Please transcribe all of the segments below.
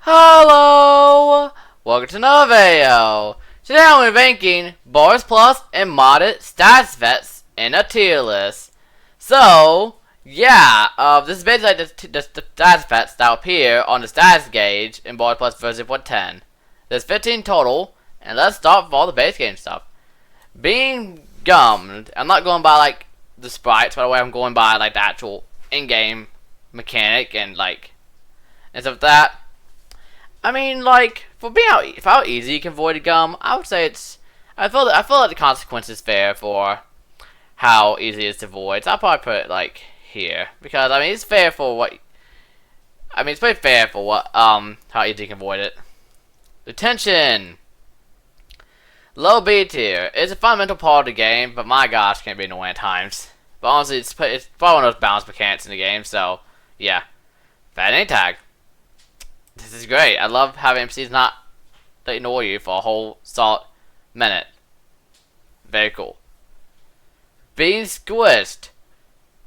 Hello! Welcome to another video. Today I'm ranking Boris Plus and modded stats vets in a tier list. So, yeah, this is basically the stats vets that appear on the stats gauge in Boris Plus version 110. There's 15 total, and let's start with all the base game stuff. Being gummed, I'm not going by like the sprites, by the way, I'm going by like the actual in-game mechanic and like and stuff like that. I mean, like, for how easy you can avoid a gum, I would say it's. I feel like the consequence is fair for how easy it is to avoid. So I'll probably put it like here because I mean it's fair for what. I mean it's pretty fair for what how easy you can avoid it. Retention. Low B tier. It's a fundamental part of the game, but my gosh, can be annoying at times. But honestly, it's probably one of those balance mechanics in the game. So yeah, fat name tag. This is great. I love having NPCs not ignore you for a whole solid minute. Very cool. Being squished.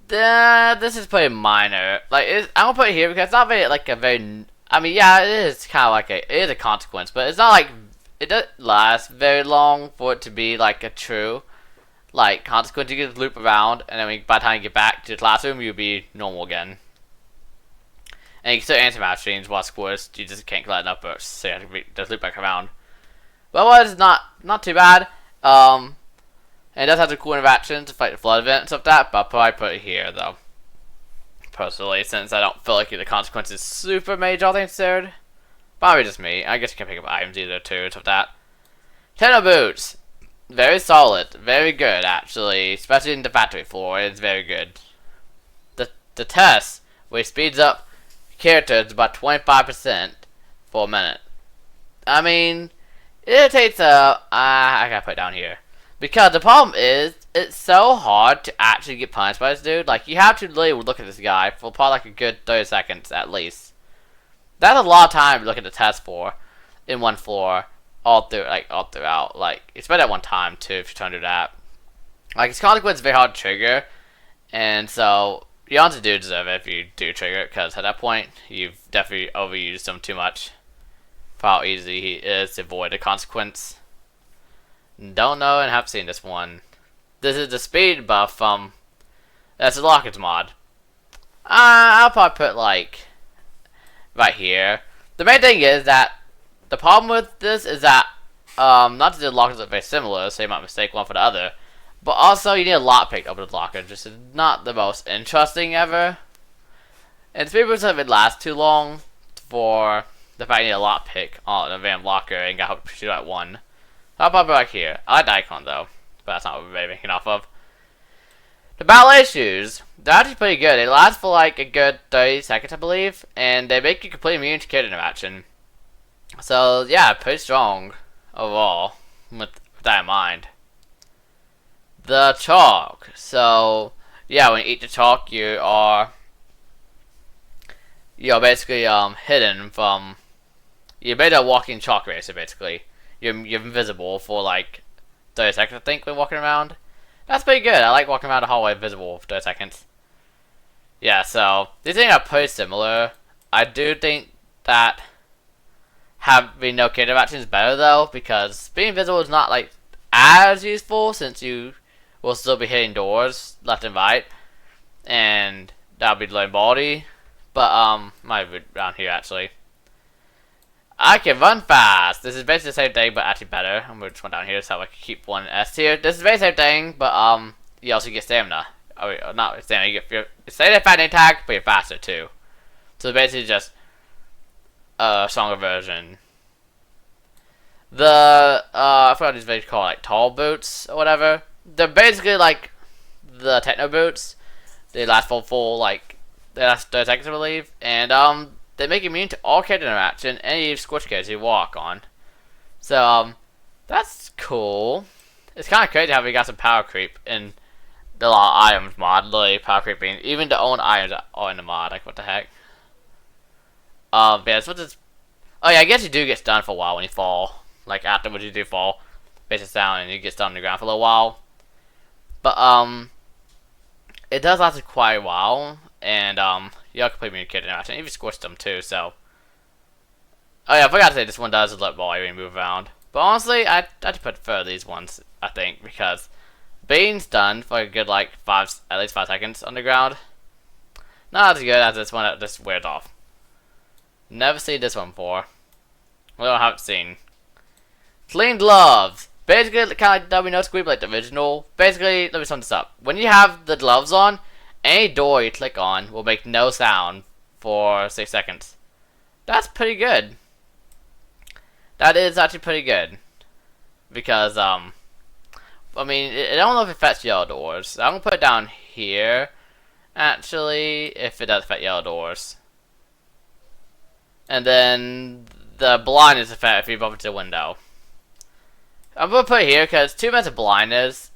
This is pretty minor. Like I'm gonna put it here because it's not very like a very. I mean, yeah, it is kind of like it is a consequence, but it's not like it doesn't last very long for it to be like a true like consequence. You can just loop around, and then by the time you get back to the classroom, you'll be normal again. And you can still answer my streams while squished, you just can't collect enough bursts, so you have to just loop back around. But otherwise, it's not too bad. And it does have some cool interactions to fight the flood event and stuff like that, but I'll probably put it here though. Personally, since I don't feel like the consequence is super major, all things considered. Probably just me. I guess you can pick up items either too, stuff like that. Tenno boots. Very solid. Very good actually. Especially in the factory floor, it's very good. The test, where it speeds up characters about 25% for a minute. I mean, it takes I gotta put it down here. Because the problem is, it's so hard to actually get punished by this dude. Like, you have to literally look at this guy for probably like a good 30 seconds at least. That's a lot of time to look at the test for in one floor, all throughout. Like, it's better at one time too if you're trying to do that. Like, his consequence is very hard to trigger, and so you honestly do deserve it if you do trigger it, because at that point, you've definitely overused him too much for how easy he is to avoid a consequence. Don't know and have seen this one. This is the speed buff from that's the Lockers mod. I'll probably put like right here. The main thing is that the problem with this is that not that the lockers are very similar, so you might mistake one for the other. But also, you need a lockpick to open the locker, which is not the most interesting ever. And speed boosts have been last too long for the fact you need a lockpick on a random locker and got to shoot at one. So I'll pop it back here. I like the icon though, but that's not what we're really making off of. The ballet shoes, they're actually pretty good. They last for like a good 30 seconds, I believe, and they make you completely immune to character interaction. So yeah, pretty strong overall with that in mind. The chalk. So yeah, when you eat the chalk, you're basically hidden from. You're basically a walking chalk racer. Basically, you're invisible for like 30 seconds, I think, when walking around. That's pretty good. I like walking around the hallway invisible for 30 seconds. Yeah, so these things are pretty similar. I do think that having no character interaction is better though, because being invisible is not like as useful since you will still be hitting doors left and right, and that'll be delaying Baldi. But might be around here actually. I can run fast. This is basically the same thing, but actually better. I'm gonna just one down here so I can keep one S tier. This is the very same thing, but you also get stamina. Oh, not stamina. You get stamina, fat attack, but you're faster too. So basically just a stronger version. The I forgot these things called like tall boots or whatever. They're basically like the techno boots. They last for full like they last 30 seconds I believe, and they make you immune to all character interaction and any squish characters you walk on. So that's cool. It's kind of crazy how we got some power creep in the lot of items mod. Literally power creeping, even the own items are in the mod. Like what the heck? Yeah, that's what this. Oh yeah, I guess you do get stunned for a while when you fall. Like afterwards you do fall, faces down, and you get stunned on the ground for a little while. But it does last quite a while, and y'all can play me a kid interaction. Even squished them too, so Oh yeah, I forgot to say this one does let Baldi move around. But honestly, I prefer these ones, I think, because being stunned for a good like at least 5 seconds on the ground, not as good as this one that just wears off. Never seen this one before. Well, I haven't seen. Clean gloves. Basically, kind of like W No Squeak, like the original. Basically, let me sum this up. When you have the gloves on, any door you click on will make no sound for 6 seconds. That's pretty good. That is actually pretty good. Because, I mean, I don't know if it affects yellow doors. I'm going to put it down here, actually, if it does affect yellow doors. And then the blindness effect if you bump into the window. I'm going to put it here because 2 minutes of blindness,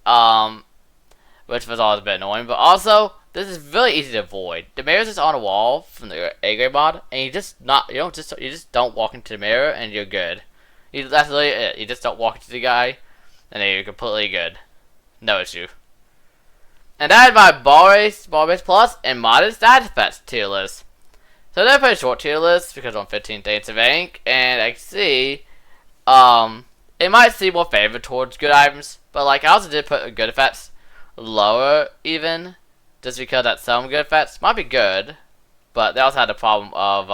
which was always a bit annoying, but also, this is really easy to avoid. The mirror's just on a wall from the A grade mod, and you just don't walk into the mirror and you're good. That's literally it. You just don't walk into the guy, and then you're completely good. No issue. And that is my Ball Race Plus and modded status effects tier list. So they're pretty short tier list because on 15 days of ink, and I can see, it might seem more favored towards good items, but like I also did put good effects lower even, just because that some good effects might be good, but they also had the problem of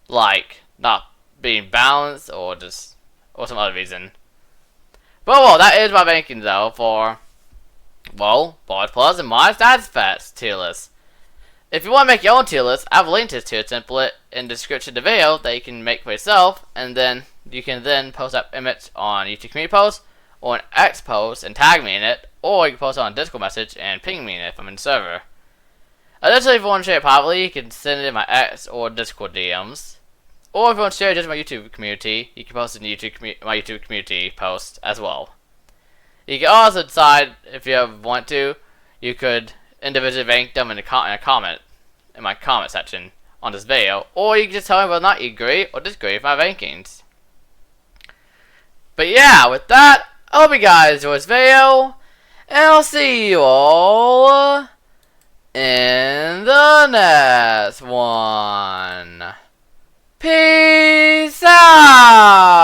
like not being balanced or some other reason. But well, that is my ranking though for Ball Plus and my status effects tier list. If you want to make your own tier list, I have a link to this tier template in the description of the video that you can make for yourself, and then you can then post that image on YouTube community post or an X post and tag me in it, or you can post it on a Discord message and ping me in it if I'm in the server. Additionally, if you want to share it privately, you can send it in my X or Discord DMs. Or if you want to share it just in my YouTube community, you can post it in my YouTube community post as well. You can also decide, if you want to, you could individually rank them in my comment section on this video, or you can just tell me whether or not you agree or disagree with my rankings. But yeah, with that, I hope you guys enjoyed this video, and I'll see you all in the next one. Peace out!